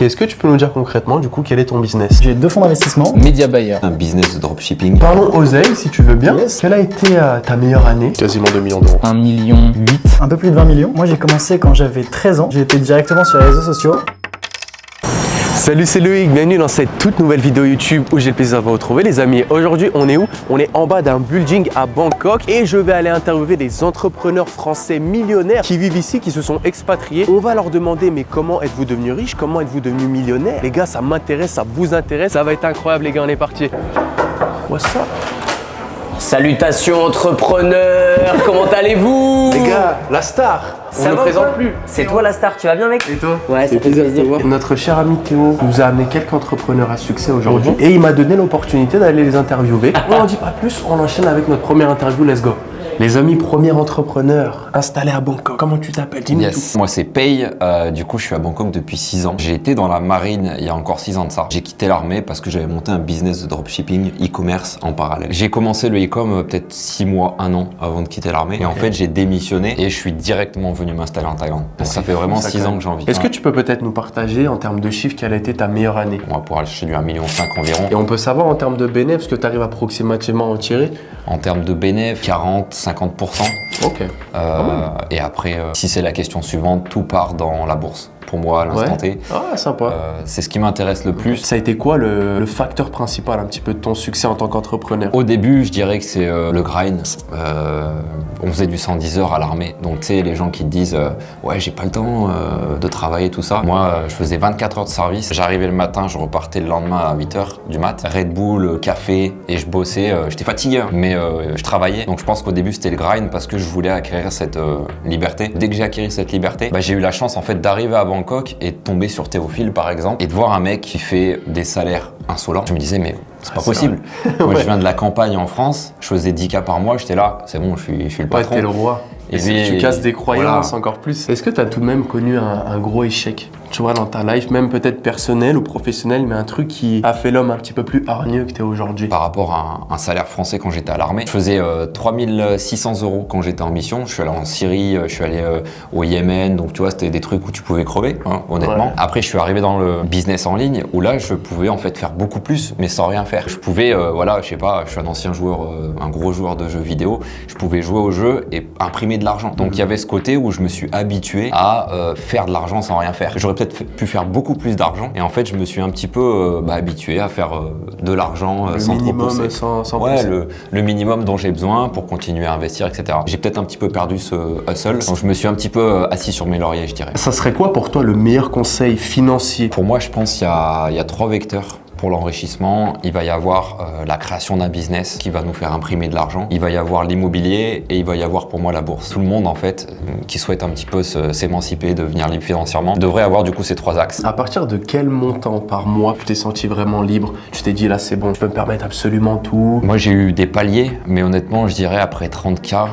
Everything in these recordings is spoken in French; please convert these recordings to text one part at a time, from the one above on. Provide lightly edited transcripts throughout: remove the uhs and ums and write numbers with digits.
Est-ce que tu peux nous dire concrètement, du coup, quel est ton business? J'ai 2 fonds d'investissement. Media buyer. Un business de dropshipping. Parlons oseille, si tu veux bien. Yes. Quelle a été ta meilleure année? Quasiment 2 millions d'euros. 1,8 million. Un peu plus de 20 millions. Moi, j'ai commencé quand j'avais 13 ans. J'ai été directement sur les réseaux sociaux. Salut, c'est Loïc, bienvenue dans cette toute nouvelle vidéo YouTube où j'ai le plaisir de vous retrouver les amis. Aujourd'hui, on est où? On est en bas d'un building à Bangkok et je vais aller interviewer des entrepreneurs français millionnaires qui vivent ici, qui se sont expatriés. On va leur demander mais comment êtes-vous devenu riche? Comment êtes-vous devenu millionnaire? Les gars, ça m'intéresse, ça vous intéresse, ça va être incroyable les gars, on est parti. What's up? Salutations entrepreneurs, comment allez-vous? Les gars, la star, on ne le présente plus. C'est toi la star, tu vas bien mec? Et toi? Ouais, ça fait plaisir de te voir. Notre cher ami Théo nous a amené quelques entrepreneurs à succès aujourd'hui et il m'a donné l'opportunité d'aller les interviewer. On n'en dit pas plus, on enchaîne avec notre première interview, let's go. Les amis, premier entrepreneur installé à Bangkok. Comment tu t'appelles? Dis-nous tout. Moi c'est Pay, du coup je suis à Bangkok depuis 6 ans. J'ai été dans la marine il y a encore 6 ans de ça. J'ai quitté l'armée parce que j'avais monté un business de dropshipping, e-commerce en parallèle. J'ai commencé le e-com peut-être 6 mois, 1 an avant de quitter l'armée. Et en fait j'ai démissionné et je suis directement venu m'installer en Thaïlande. Donc ça fait vraiment 6 ans que j'en vis. Est-ce que tu peux peut-être nous partager en termes de chiffres quelle a été ta meilleure année? On va pouvoir aller chercher du 1,5 million environ. Et on peut savoir en termes de bénéfices que tu arrives approximativement à en tirer? En termes de bénéfices, 40-50%. Ok. Et après, si c'est la question suivante, tout part dans la bourse. Pour moi, à l'instant T. Ah, sympa. C'est ce qui m'intéresse le plus. Ça a été quoi le facteur principal un petit peu de ton succès en tant qu'entrepreneur? Au début, je dirais que c'est le grind. On faisait du 110 heures à l'armée. Donc, tu sais, les gens qui te disent ouais, j'ai pas le temps de travailler, tout ça. Moi, je faisais 24 heures de service. J'arrivais le matin, je repartais le lendemain à 8 heures du mat. Red Bull, café, et je bossais. J'étais fatigué, hein, mais je travaillais. Donc, je pense qu'au début, c'était le grind parce que je voulais acquérir cette liberté. Dès que j'ai acquis cette liberté, j'ai eu la chance en fait d'arriver à Bangkok et de tomber sur Théophile par exemple et de voir un mec qui fait des salaires insolents. Je me disais mais c'est pas possible. Moi je viens de la campagne en France, je faisais 10K par mois, j'étais là, c'est bon, je suis le patron. T'es le roi. Et si tu casses des croyances encore plus. Est-ce que tu as tout de même connu un gros échec, tu vois, dans ta life, même peut-être personnel ou professionnel, mais un truc qui a fait l'homme un petit peu plus hargneux que tu es aujourd'hui? Par rapport à un salaire français quand j'étais à l'armée, je faisais 3600 € quand j'étais en mission. Je suis allé en Syrie, je suis allé au Yémen, donc tu vois, c'était des trucs où tu pouvais crever, hein, honnêtement. Ouais. Après, je suis arrivé dans le business en ligne où là, je pouvais en fait faire beaucoup plus, mais sans rien faire. Je pouvais, voilà, je sais pas, je suis un ancien joueur, un gros joueur de jeux vidéo, je pouvais jouer au jeu et imprimer de l'argent. Donc il y avait ce côté où je me suis habitué à faire de l'argent sans rien faire. J'aurais peut-être pu faire beaucoup plus d'argent et en fait je me suis un petit peu habitué à faire de l'argent sans trop pousser. Sans ouais, pousser. Le minimum dont j'ai besoin pour continuer à investir, etc. J'ai peut-être un petit peu perdu ce hustle, donc je me suis un petit peu assis sur mes lauriers, je dirais. Ça serait quoi pour toi le meilleur conseil financier? Pour moi, je pense qu'il y a 3 vecteurs. Pour l'enrichissement, il va y avoir la création d'un business qui va nous faire imprimer de l'argent. Il va y avoir l'immobilier et il va y avoir pour moi la bourse. Tout le monde en fait qui souhaite un petit peu s'émanciper, devenir libre financièrement, devrait avoir du coup ces 3 axes. À partir de quel montant par mois tu t'es senti vraiment libre? Tu t'es dit là c'est bon, je peux me permettre absolument tout? Moi j'ai eu des paliers, mais honnêtement je dirais après 30K.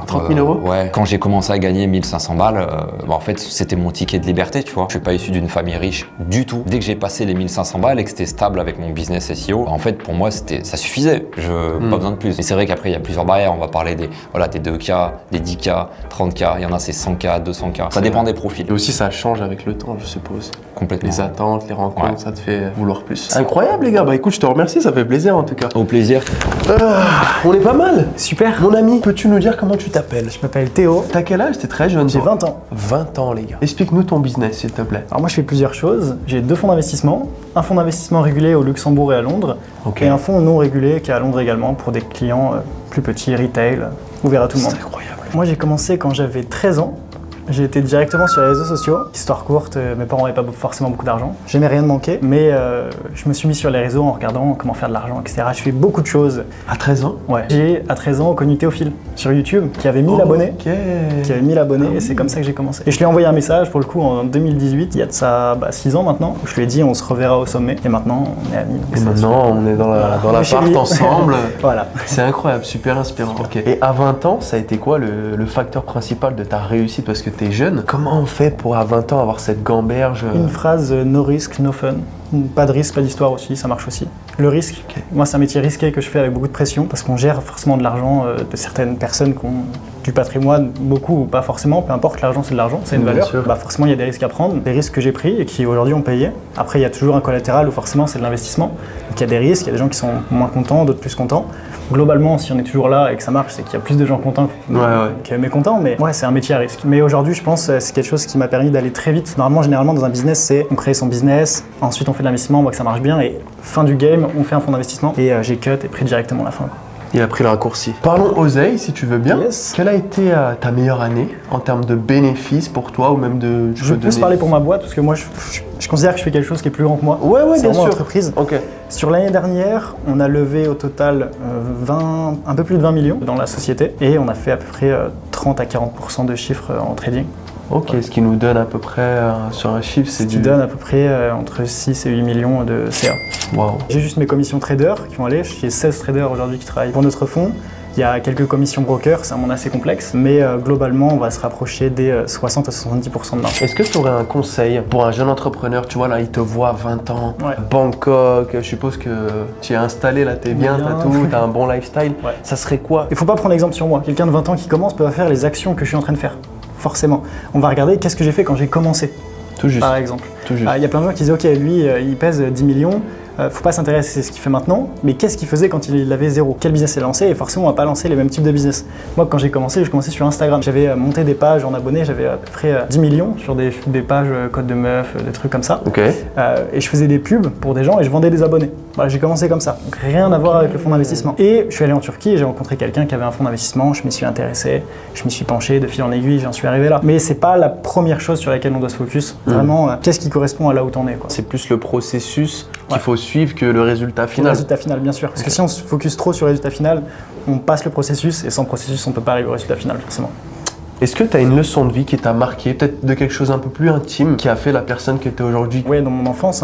30 000 €? Ouais. Quand j'ai commencé à gagner 1500 balles, en fait, c'était mon ticket de liberté, tu vois. Je suis pas issu d'une famille riche du tout. Dès que j'ai passé les 1500 balles et que c'était stable avec mon business SEO, en fait, pour moi, ça suffisait. Pas besoin de plus. Mais c'est vrai qu'après, il y a plusieurs barrières. On va parler des 2K, des 10K, 30K. Il y en a, c'est 100K, 200K. Ça dépend des profils. Et aussi, ça change avec le temps, je suppose. Complètement. Les attentes, les rencontres, ça te fait vouloir plus. Incroyable, les gars. Bah écoute, je te remercie. Ça fait plaisir, en tout cas. Au plaisir. On est pas mal. Super. Mon ami, peux-tu nous dire comment tu t'appelles? Je m'appelle Théo. T'as quel âge? T'es très jeune. J'ai 20 ans. 20 ans, les gars. Explique-nous ton business, s'il te plaît. Alors moi je fais plusieurs choses. J'ai 2 fonds d'investissement. Un fonds d'investissement régulé au Luxembourg et à Londres. Okay. Et un fonds non régulé qui est à Londres également pour des clients plus petits, retail, ouvert à tout le monde. C'est incroyable. Moi j'ai commencé quand j'avais 13 ans. J'ai été directement sur les réseaux sociaux. Histoire courte, mes parents n'avaient pas forcément beaucoup d'argent. J'aimais rien de manquer, mais je me suis mis sur les réseaux en regardant comment faire de l'argent, etc. Je fais beaucoup de choses. À 13 ans? Ouais. J'ai, à 13 ans, connu Théophile sur YouTube, qui avait 1000 abonnés. Qui avait 1000 abonnés, et c'est comme ça que j'ai commencé. Et je lui ai envoyé un message, pour le coup, en 2018, il y a de ça 6 ans maintenant, où je lui ai dit on se reverra au sommet. Et maintenant, on est amis. Et maintenant, on est dans l'appart ensemble. Voilà. C'est incroyable, super inspirant. Okay. Et à 20 ans, ça a été quoi le facteur principal de ta réussite? Parce que t'es jeune. Comment on fait pour à 20 ans avoir cette gamberge? Une phrase, no risk, no fun. Pas de risque, pas d'histoire aussi, ça marche aussi. Le risque, moi c'est un métier risqué que je fais avec beaucoup de pression parce qu'on gère forcément de l'argent de certaines personnes qui ont du patrimoine, beaucoup ou pas forcément, peu importe, l'argent c'est de l'argent, c'est une Bien valeur. sûr. Bah forcément il y a des risques à prendre, des risques que j'ai pris et qui aujourd'hui ont payé. Après il y a toujours un collatéral où forcément c'est de l'investissement. Donc il y a des risques, il y a des gens qui sont moins contents, d'autres plus contents. Globalement, si on est toujours là et que ça marche, c'est qu'il y a plus de gens contents que mécontents, mais ouais, c'est un métier à risque. Mais aujourd'hui, je pense c'est quelque chose qui m'a permis d'aller très vite. Normalement, généralement, dans un business, c'est on crée son business, ensuite on fait de l'investissement, on voit que ça marche bien, et fin du game, on fait un fonds d'investissement, et j'ai cut et pris directement la fin. Il a pris le raccourci. Parlons oseille, si tu veux bien. Yes. Quelle a été ta meilleure année en termes de bénéfices pour toi ou même de... Je veux plus parler pour ma boîte, parce que moi, je considère que je fais quelque chose qui est plus grand que moi. Ouais, c'est bien vraiment sûr. l'entreprise. Ok. Sur l'année dernière, on a levé au total un peu plus de 20 millions dans la société, et on a fait à peu près 30 à 40% de chiffres en trading. Ok, ce qui nous donne à peu près sur un chiffre, c'est Ce qui donne à peu près entre 6 et 8 millions de CA. Waouh. J'ai juste mes commissions traders qui vont aller. J'ai 16 traders aujourd'hui qui travaillent pour notre fonds. Il y a quelques commissions brokers, c'est un monde assez complexe, mais globalement, on va se rapprocher des 60 à 70% de marge. Est-ce que tu aurais un conseil pour un jeune entrepreneur? Tu vois, là, il te voit 20 ans, Ouais. Bangkok, je suppose que tu es installé, là, t'es bien, t'as tout, t'as un bon lifestyle. Ouais. Ça serait quoi? Il faut pas prendre exemple sur moi. Quelqu'un de 20 ans qui commence peut pas faire les actions que je suis en train de faire. Forcément. On va regarder qu'est-ce que j'ai fait quand j'ai commencé, Tout juste. par exemple. Tout juste. Il y a plein de gens qui disent ok, lui, il pèse 10 millions. Faut pas s'intéresser à ce qu'il fait maintenant, mais qu'est-ce qu'il faisait quand il avait zéro? Quel business il a lancé? Et forcément, on va pas lancer les mêmes types de business. Moi, quand j'ai commencé sur Instagram. J'avais monté des pages en abonnés, j'avais à peu près 10 millions sur des pages code de meuf, des trucs comme ça. Ok. Et je faisais des pubs pour des gens et je vendais des abonnés. Voilà, j'ai commencé comme ça. Donc rien à voir avec le fonds d'investissement. Et je suis allé en Turquie et j'ai rencontré quelqu'un qui avait un fonds d'investissement, je m'y suis intéressé, je m'y suis penché de fil en aiguille, j'en suis arrivé là. Mais c'est pas la première chose sur laquelle on doit se focus. Vraiment, qu'est-ce qui correspond à là où t'en es, quoi. C'est plus le processus qu'il Ouais. faut suivre que le résultat Le final. résultat final, bien sûr. Parce que si on se focus trop sur le résultat final, on passe le processus et sans processus, on peut pas arriver au résultat final, forcément. Est-ce que tu as une leçon de vie qui t'a marqué, peut-être de quelque chose un peu plus intime, qui a fait la personne que tu es aujourd'hui? Oui, dans mon enfance,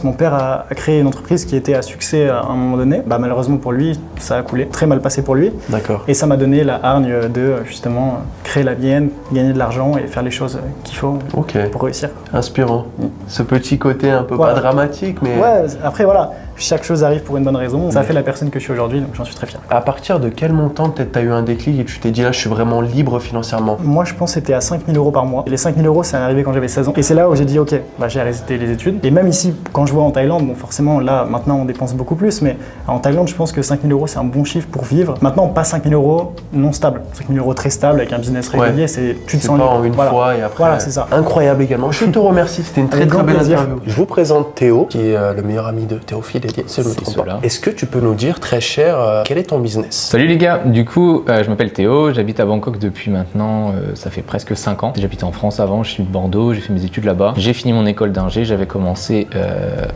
mon père a créé une entreprise qui était à succès à un moment donné. Bah, malheureusement pour lui, ça a coulé, très mal passé pour lui. D'accord. Et ça m'a donné la hargne de justement créer la mienne, gagner de l'argent et faire les choses qu'il faut Ok. pour réussir. Inspirant. Ce petit côté un peu Voilà. pas dramatique, mais Ouais, après voilà, chaque chose arrive pour une bonne raison. Ça a fait la personne que je suis aujourd'hui, donc j'en suis très fier. à partir de quel montant peut-être tu as eu un déclic et tu t'es dit là je suis vraiment libre financièrement? Moi, je pense que c'était à 5 000 € par mois. Et les 5 000 €, ça est arrivé quand j'avais 16 ans. Et c'est là où j'ai dit, ok, bah, j'ai arrêté les études. Et même ici, quand je vois en Thaïlande, bon, forcément, là, maintenant, on dépense beaucoup plus. Mais en Thaïlande, je pense que 5 000 €, c'est un bon chiffre pour vivre. Maintenant, pas 5 000 € non stable. 5 000 € très stable avec un business régulier, Ouais. c'est tu te C'est sens pas libre. en une Voilà. fois et après. Voilà, c'est ça. Incroyable également. Je te remercie, c'était une très Avec très grand belle plaisir. interview. Je vous présente Théo, qui est le meilleur ami de Théophile Hélier, si je ne me C'est trompe pas. cela. Est-ce que tu peux nous dire, très cher, quel est ton business? Salut les gars, du coup je m'appelle Théo, j'habite à Bangkok depuis maintenant, ça fait presque 5 ans. J'habitais en France avant, je suis de Bordeaux, j'ai fait mes études là-bas. J'ai fini mon école d'ingé, j'avais commencé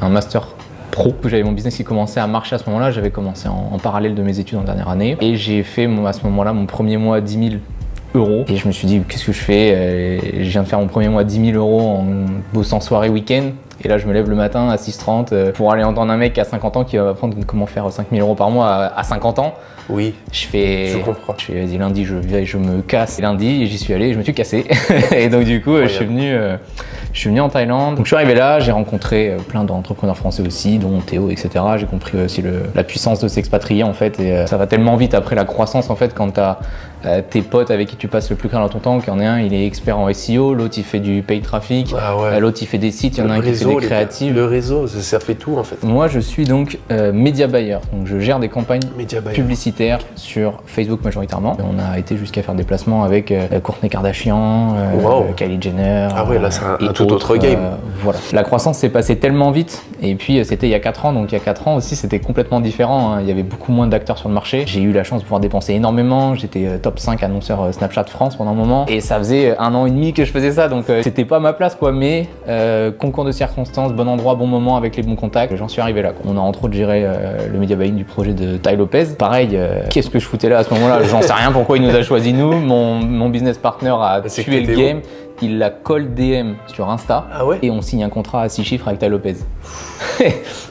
un master pro. J'avais mon business qui commençait à marcher à ce moment-là, j'avais commencé en parallèle de mes études en dernière année. Et j'ai fait à ce moment-là mon premier mois 10 000 €. Et je me suis dit, qu'est-ce que je fais? Je viens de faire mon premier mois 10 000 € en bossant soirée week-end. Et là, je me lève le matin à 6h30 pour aller entendre un mec à 50 ans qui va m'apprendre comment faire 5 000 € par mois à 50 ans. Oui. Je comprends. Je fais, vas-y, lundi, je me casse. Et lundi, j'y suis allé et je me suis cassé. Et donc, du coup, je suis venu en Thaïlande. Donc, je suis arrivé là, j'ai rencontré plein d'entrepreneurs français aussi, dont Théo, etc. J'ai compris aussi la puissance de s'expatrier, en fait. Et ça va tellement vite après la croissance, en fait, quand tu as tes potes avec qui tu passes le plus clair dans ton temps, qu'il y en a un, il est expert en SEO, l'autre, il fait du paid traffic, Ah ouais. l'autre, il fait des sites, il y en a un qui fait des créatives. Le réseau, ça fait tout en fait. Moi, je suis donc média buyer. Donc, je gère des campagnes Media buyer. publicitaire sur Facebook majoritairement. On a été jusqu'à faire des placements avec Kourtney Kardashian, Wow. Kylie Jenner. Ah ouais, là, c'est un et tout autre game. Voilà. La croissance s'est passée tellement vite. Et puis c'était il y a 4 ans. Donc il y a 4 ans aussi, c'était complètement différent, hein. Il y avait beaucoup moins d'acteurs sur le marché. J'ai eu la chance de pouvoir dépenser énormément. J'étais top 5 annonceur Snapchat France pendant un moment. Et ça faisait 1 an et demi que je faisais ça. Donc c'était pas ma place, quoi. Mais concours de circonstances, bon endroit, bon moment avec les bons contacts. J'en suis arrivé là, quoi. On a entre autres géré le media buying du projet de Ty Lopez. Pareil, qu'est-ce que je foutais là à ce moment-là? J'en sais rien pourquoi il nous a choisi nous. Mon business partner a C'est tué que le Théo. game. il la colle DM sur Insta Ah ouais? et on signe un contrat à 6 chiffres avec Ta Lopez.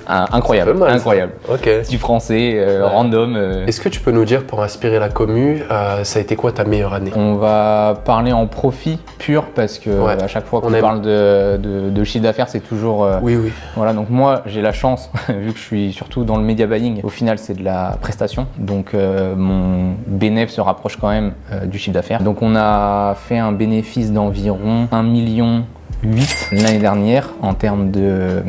Incroyable, Ça fait mal, ça. incroyable. Ok. Du français, random. Est-ce que tu peux nous dire, pour inspirer la commu, ça a été quoi ta meilleure année? On va parler en profit pur parce que Ouais. à chaque fois On qu'on aime. parle de chiffre d'affaires, c'est toujours. Oui, oui. Voilà, donc moi j'ai la chance, vu que je suis surtout dans le media buying, au final c'est de la prestation, donc mon bénéfice se rapproche quand même du chiffre d'affaires. Donc on a fait un bénéfice d'environ 1,8 million l'année dernière en termes de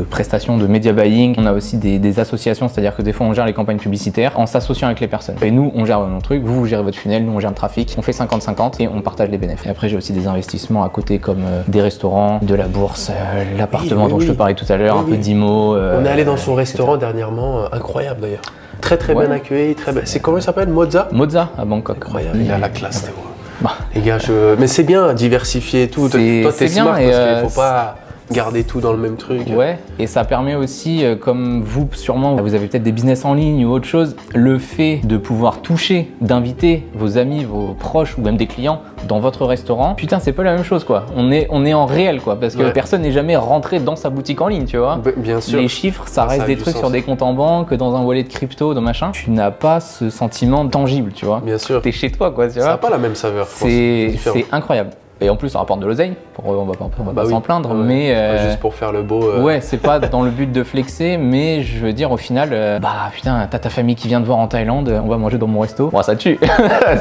prestations de media buying. On a aussi des associations, c'est-à-dire que des fois on gère les campagnes publicitaires en s'associant avec les personnes. Et nous on gère nos trucs, vous gérez votre funnel, nous on gère le trafic, on fait 50-50 et on partage les bénéfices. Et après j'ai aussi des investissements à côté comme des restaurants, de la bourse, l'appartement Oui, dont oui, je te oui. parlais tout à l'heure, Oui, un oui. peu d'IMO. On est allé dans son etc. restaurant dernièrement, incroyable d'ailleurs. Très très Ouais. bien accueilli, très bien. C'est comment il s'appelle? Moza? Moza à Bangkok. Incroyable, il a la classe, Théo. Bah. Les gars, mais c'est bien, diversifier et tout. C'est- Toi, t'es c'est bien, smart et, parce qu'il faut pas garder tout dans le même truc. Ouais, et ça permet aussi, comme vous sûrement, vous avez peut-être des business en ligne ou autre chose, le fait de pouvoir toucher, d'inviter vos amis, vos proches ou même des clients dans votre restaurant, putain c'est pas la même chose quoi. On est en réel quoi, parce que Ouais. personne n'est jamais rentré dans sa boutique en ligne, tu vois. Bien sûr. Les chiffres, ça Ça reste a des du trucs sens. sur des comptes en banque, dans un wallet de crypto, dans machin. Tu n'as pas ce sentiment tangible, tu vois. Bien sûr. T'es chez toi quoi, tu Ça n'a vois. pas la même saveur, je pense. C'est différent. c'est incroyable. Et en plus, ça rapporte de l'oseille. On va Bah pas oui. s'en plaindre, Ouais. mais Juste pour faire le beau. ouais, c'est pas dans le but de flexer, mais je veux dire au final, bah putain, t'as ta famille qui vient te voir en Thaïlande, on va manger dans mon resto. Bon, ça tue.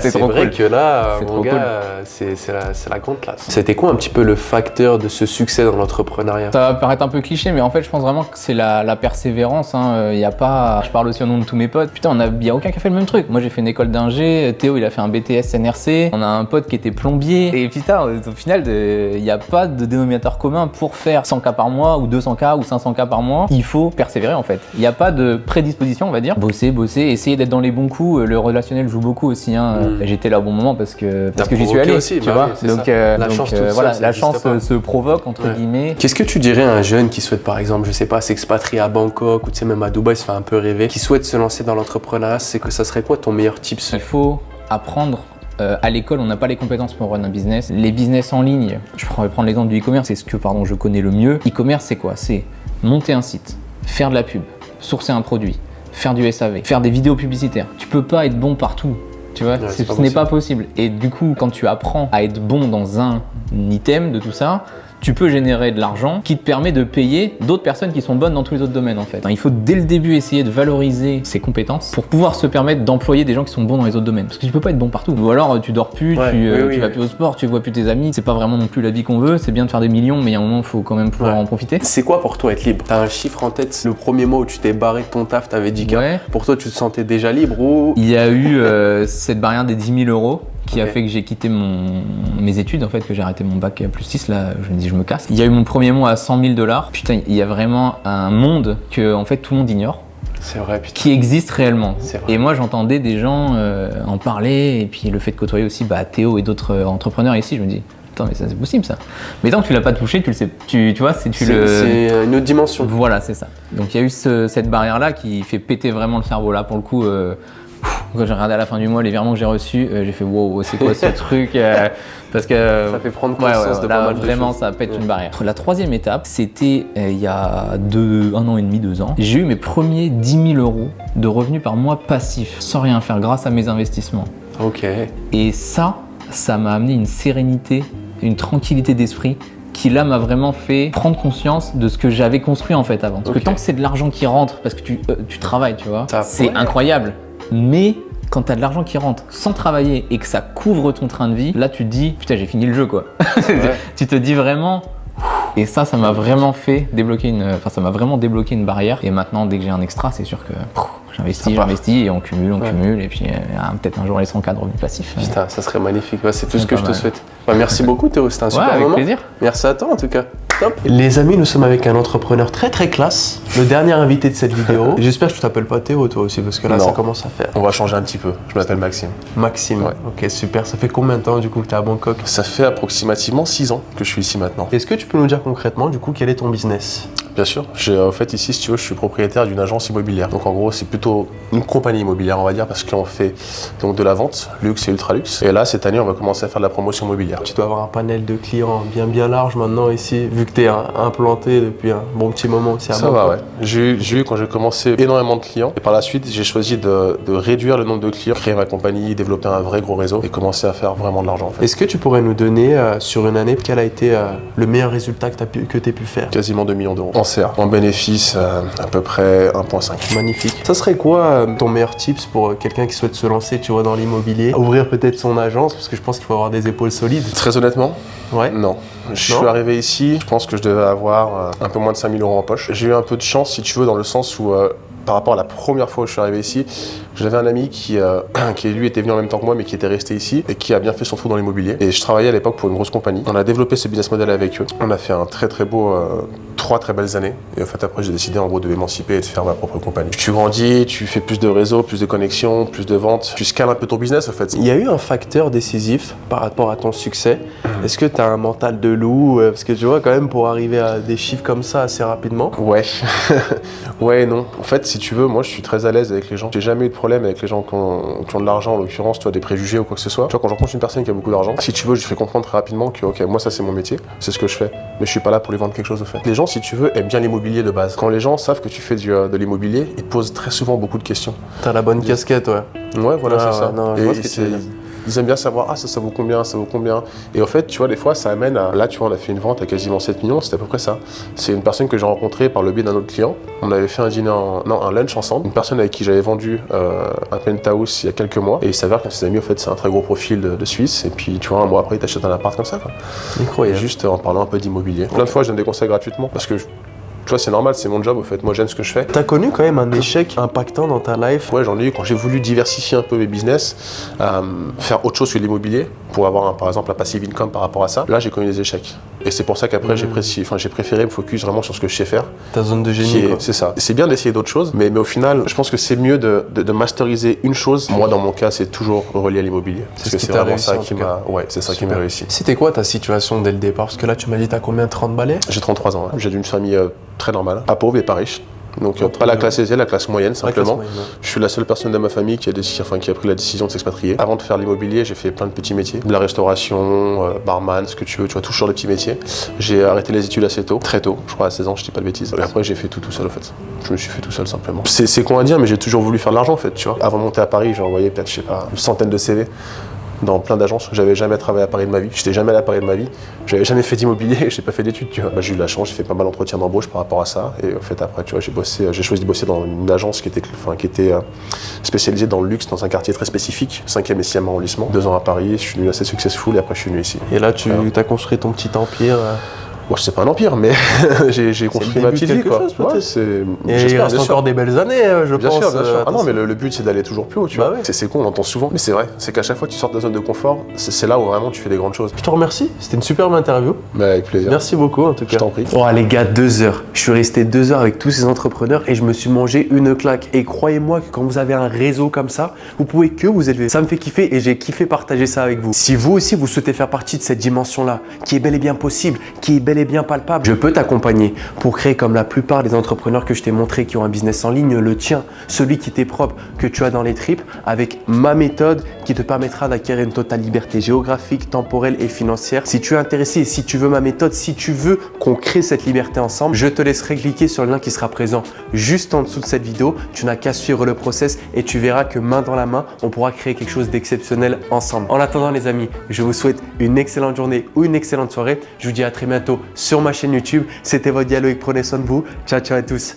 c'est trop vrai cool. que là, C'est mon trop gars, cool. c'est la grande classe. C'était quoi un petit peu le facteur de ce succès dans l'entrepreneuriat? Ça va paraître un peu cliché, mais en fait, je pense vraiment que c'est la persévérance. Hein. Y a pas. Je parle aussi au nom de tous mes potes. Putain, y a aucun qui a fait le même truc. Moi, j'ai fait une école d'ingé. Théo, il a fait un BTS NRC. On a un pote qui était plombier. Et putain, au final, y a pas de dénominateur commun pour faire 100K par mois ou 200K ou 500K par mois. Il faut persévérer en fait. Il n'y a pas de prédisposition, on va dire. Bosser, essayer d'être dans les bons coups. Le relationnel joue beaucoup aussi. Hein. J'étais là au bon moment parce que j'y suis provoqué allé. aussi, tu bah vois. oui, c'est donc ça. La chance toute seule, voilà, ça la existe chance pas. se provoque entre Ouais. guillemets. Qu'est-ce que tu dirais à un jeune qui souhaite par exemple, je sais pas, s'expatrier à Bangkok ou tu sais même à Dubaï, se fait un peu rêver, qui souhaite se lancer dans l'entrepreneuriat, c'est que ça serait quoi ton meilleur tips? Il faut apprendre. À l'école, on n'a pas les compétences pour run un business. Les business en ligne, je vais prendre l'exemple du e-commerce, c'est ce que je connais le mieux. E-commerce, c'est quoi? C'est monter un site, faire de la pub, sourcer un produit, faire du SAV, faire des vidéos publicitaires. Tu peux pas être bon partout. Tu vois, Ouais, c'est pas ce n'est pas possible. Et du coup, quand tu apprends à être bon dans un item de tout ça, tu peux générer de l'argent qui te permet de payer d'autres personnes qui sont bonnes dans tous les autres domaines en fait. Il faut dès le début essayer de valoriser ses compétences pour pouvoir se permettre d'employer des gens qui sont bons dans les autres domaines. Parce que tu peux pas être bon partout. Ou alors tu dors plus, Ouais, tu vas plus au sport, tu vois plus tes amis. C'est pas vraiment non plus la vie qu'on veut. C'est bien de faire des millions, mais il y a un moment il faut quand même pouvoir Ouais. en profiter. C'est quoi pour toi être libre? T'as un chiffre en tête? Le premier mois où tu t'es barré de ton taf, t'avais 10K. Ouais. Pour toi, tu te sentais déjà libre ou? Il y a eu cette barrière des 10 000 euros qui a Ok. fait que j'ai quitté mes études, en fait, que j'ai arrêté mon bac plus 6, là, je me dis je me casse. Il y a eu mon premier mois à 100 000 $. Putain, il y a vraiment un monde que, en fait, tout le monde ignore, C'est vrai, putain. qui existe réellement. C'est vrai. Et moi, j'entendais des gens en parler, et puis le fait de côtoyer aussi Théo et d'autres entrepreneurs ici, je me dis, attends, mais ça c'est possible ça. Mais tant que tu l'as pas touché, tu le sais, tu vois, c'est C'est une autre dimension. Voilà, c'est ça. Donc il y a eu cette barrière-là qui fait péter vraiment le cerveau. Là, pour le coup, quand j'ai regardé à la fin du mois les virements que j'ai reçus, j'ai fait wow, c'est quoi ce truc Parce que Ça fait prendre conscience de là, pas mal de vraiment, choses. ça pète Ouais. une barrière. La troisième étape, c'était il y a 1 an et demi, 2 ans. J'ai eu mes premiers 10 000 euros de revenus par mois passifs, sans rien faire, grâce à mes investissements. Ok. Et ça m'a amené une sérénité, une tranquillité d'esprit qui là m'a vraiment fait prendre conscience de ce que j'avais construit en fait avant. Parce Ok. que tant que c'est de l'argent qui rentre, parce que tu travailles, tu vois, Ça- c'est ouais. incroyable. Mais quand tu as de l'argent qui rentre sans travailler et que ça couvre ton train de vie, là tu te dis putain j'ai fini le jeu quoi. Ouais. Tu te dis vraiment. Et ça m'a vraiment fait débloquer ça m'a vraiment débloqué une barrière. Et maintenant dès que j'ai un extra, c'est sûr que j'investis et on cumule et puis peut-être un jour les 100K de revenus passifs. Putain, ça serait magnifique. Ouais, c'est tout C'est ce que pas je te mal. souhaite. Bah, merci beaucoup Théo, c'était un Ouais, super avec moment. plaisir. Merci à toi en tout cas. Top. Les amis, nous sommes avec un entrepreneur très très classe, le dernier invité de cette vidéo. J'espère que tu t'appelles pas Théo toi aussi parce que là Non. ça commence à faire. On va changer un petit peu. Je m'appelle Maxime. Maxime, Ouais. ok super. Ça fait combien de temps du coup que tu es à Bangkok? Ça fait approximativement 6 ans que je suis ici maintenant. Est-ce que tu peux nous dire concrètement du coup quel est ton business? Bien sûr. En fait, ici, si tu veux, je suis propriétaire d'une agence immobilière. Donc, en gros, c'est plutôt une compagnie immobilière, on va dire, parce qu'on fait donc de la vente, luxe et ultra luxe. Et là, cette année, on va commencer à faire de la promotion immobilière. Tu dois avoir un panel de clients bien large maintenant ici, vu que tu es implanté depuis un bon petit moment aussi à Ça va, Bangkok. ouais. J'ai eu, quand j'ai commencé, énormément de clients. Et par la suite, j'ai choisi de réduire le nombre de clients, créer ma compagnie, développer un vrai gros réseau et commencer à faire vraiment de l'argent, en fait. Est-ce que tu pourrais nous donner, sur une année, quel a été le meilleur résultat que tu aies pu faire? Quasiment 2 millions d'euros. En CA. En bénéfice, à peu près 1,5. Magnifique. Ça serait quoi ton meilleur tips pour quelqu'un qui souhaite se lancer, tu vois, dans l'immobilier? Ouvrir peut-être son agence, parce que je pense qu'il faut avoir des épaules solides. Très honnêtement, Ouais. non. Je suis arrivé ici, je pense que je devais avoir un peu moins de 5 000 euros en poche. J'ai eu un peu de chance, si tu veux, dans le sens où, par rapport à la première fois où je suis arrivé ici, j'avais un ami qui lui était venu en même temps que moi, mais qui était resté ici et qui a bien fait son trou dans l'immobilier. Et je travaillais à l'époque pour une grosse compagnie. On a développé ce business model avec eux. On a fait un très beau 3 très belles années. Et en fait, après, j'ai décidé en gros de m'émanciper et de faire ma propre compagnie. Tu grandis, tu fais plus de réseaux, plus de connexions, plus de ventes. Tu scales un peu ton business, en fait. Il y a eu un facteur décisif par rapport à ton succès. Est-ce que tu as un mental de loup? Parce que tu vois, quand même, pour arriver à des chiffres comme ça assez rapidement. Ouais. Ouais et non. En fait, si tu veux, moi, je suis très à l'aise avec les gens. J'ai jamais eu de problème avec les gens qui ont de l'argent, en l'occurrence, toi, des préjugés ou quoi que ce soit. Tu vois, quand je rencontre une personne qui a beaucoup d'argent, si tu veux, je lui fais comprendre très rapidement que, ok, moi, ça, c'est mon métier, c'est ce que je fais, mais je suis pas là pour lui vendre quelque chose, au fait. Les gens, si tu veux, aiment bien l'immobilier de base. Quand les gens savent que tu fais de l'immobilier, ils te posent très souvent beaucoup de questions. T'as la bonne casquette, ouais. Ouais, voilà, Ah, c'est ça. ouais, non, je vois ce que tu veux dire. Ils aiment bien savoir, ah ça vaut combien, ça vaut combien. Et en fait, tu vois, des fois, ça amène à... Là, tu vois, on a fait une vente à quasiment 7 millions, c'était à peu près ça. C'est une personne que j'ai rencontrée par le biais d'un autre client. On avait fait un dîner, un lunch ensemble. Une personne avec qui j'avais vendu un penthouse il y a quelques mois. Et il s'avère qu'un de ses amis, en fait, c'est un très gros profil de Suisse. Et puis, tu vois, un mois après, il t'achète un appart comme ça, quoi. Incroyable. Et juste en parlant un peu d'immobilier. Plein de fois, je donne des conseils gratuitement parce que tu vois, c'est normal, c'est mon job, au fait. Moi, j'aime ce que je fais. T'as connu quand même un échec impactant dans ta life? Ouais, j'en ai eu quand j'ai voulu diversifier un peu mes business, faire autre chose que l'immobilier pour avoir, par exemple, un passive income par rapport à ça. Là, j'ai connu des échecs. Et c'est pour ça qu'après, j'ai préféré me focus vraiment sur ce que je sais faire. Ta zone de génie, quoi. C'est ça. C'est bien d'essayer d'autres choses, mais au final, je pense que c'est mieux de masteriser une chose. Moi, dans mon cas, c'est toujours relié à l'immobilier. Parce que c'est vraiment ça qui m'a... Ouais, c'est ça qui m'a réussi. C'était quoi ta situation dès le départ? Parce que là, tu m'as dit, t'as combien? 30 balais? J'ai 33 ans. Ouais. J'ai d'une famille très normale, pas pauvre et pas riche. Donc pas la classe aisée, la classe moyenne simplement. Je suis la seule personne de ma famille qui a pris la décision de s'expatrier. Avant de faire l'immobilier, j'ai fait plein de petits métiers. De la restauration, barman, ce que tu veux, tu vois, toujours les petits métiers. J'ai arrêté les études assez tôt, très tôt, je crois à 16 ans, je dis pas de bêtises. Et après j'ai fait tout seul en fait. Je me suis fait tout seul simplement. C'est con à dire, mais j'ai toujours voulu faire de l'argent en fait, tu vois. Avant de monter à Paris, j'ai envoyé peut-être, je sais pas, une centaine de CV. Dans plein d'agences, j'avais jamais travaillé à Paris de ma vie, j'étais jamais allé à Paris de ma vie, j'avais jamais fait d'immobilier et j'ai pas fait d'études, tu vois. J'ai eu la chance, j'ai fait pas mal d'entretiens d'embauche par rapport à ça et en fait après, tu vois, j'ai choisi de bosser dans une agence qui était spécialisée dans le luxe, dans un quartier très spécifique, 5e et 6e arrondissement. 2 ans à Paris, je suis devenu assez successful et après je suis venu ici. Et là, tu as construit ton petit empire. Bon, c'est pas un empire, mais j'ai construit ma petite vie, quoi. Ouais, et il reste encore des belles années, je bien pense. Sûr, bien sûr. Ah non, mais le but, c'est d'aller toujours plus haut, tu vois. Ouais. C'est con, on l'entend souvent, mais c'est vrai. C'est qu'à chaque fois que tu sors de ta zone de confort, c'est là où vraiment tu fais des grandes choses. Je te remercie, c'était une superbe interview. Mais avec plaisir. Merci beaucoup, en tout cas. Je t'en prie. Oh, les gars, 2 heures. Je suis resté 2 heures avec tous ces entrepreneurs et je me suis mangé une claque. Et croyez-moi que quand vous avez un réseau comme ça, vous pouvez que vous élever. Ça me fait kiffer et j'ai kiffé partager ça avec vous. Si vous aussi, vous souhaitez faire partie de cette dimension-là, qui est bel et bien possible, qui est bel et bien palpable, je peux t'accompagner pour créer comme la plupart des entrepreneurs que je t'ai montré qui ont un business en ligne, le tien, celui qui t'est propre, que tu as dans les tripes, avec ma méthode qui te permettra d'acquérir une totale liberté géographique, temporelle et financière. Si tu es intéressé et si tu veux ma méthode, si tu veux qu'on crée cette liberté ensemble, je te laisserai cliquer sur le lien qui sera présent juste en dessous de cette vidéo. Tu n'as qu'à suivre le process et tu verras que main dans la main, on pourra créer quelque chose d'exceptionnel ensemble. En attendant les amis, je vous souhaite une excellente journée ou une excellente soirée. Je vous dis à très bientôt sur ma chaîne YouTube. C'était votre dialogue, prenez soin de vous. Ciao, ciao à tous.